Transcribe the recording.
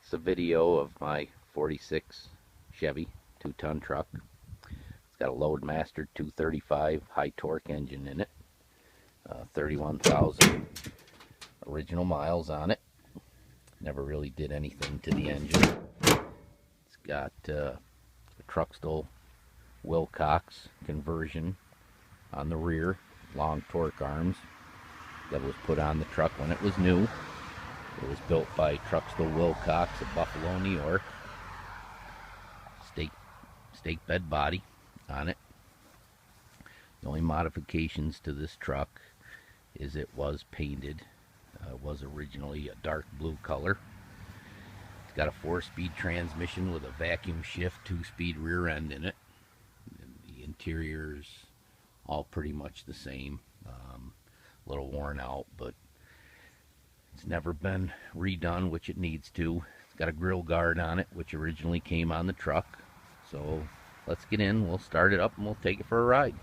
It's a video of my 46 Chevy 2-ton truck. It's got a Loadmaster 235 high torque engine in it. 31,000 original miles on it. Never really did anything to the engine. It's got a Truckstall Wilcox conversion on the rear, long torque arms that was put on the truck when it was new. It was built by Truckstall Wilcox of Buffalo, New York. Stake bed body on it. The only modifications to this truck is it was painted. It was originally a dark blue color. It's got a 4-speed transmission with a vacuum shift 2-speed rear end in it. And the interior's all pretty much the same. A little worn out, but it's never been redone, which it needs to. It's got a grill guard on it, which originally came on the truck. So let's get in, we'll start it up, and we'll take it for a ride.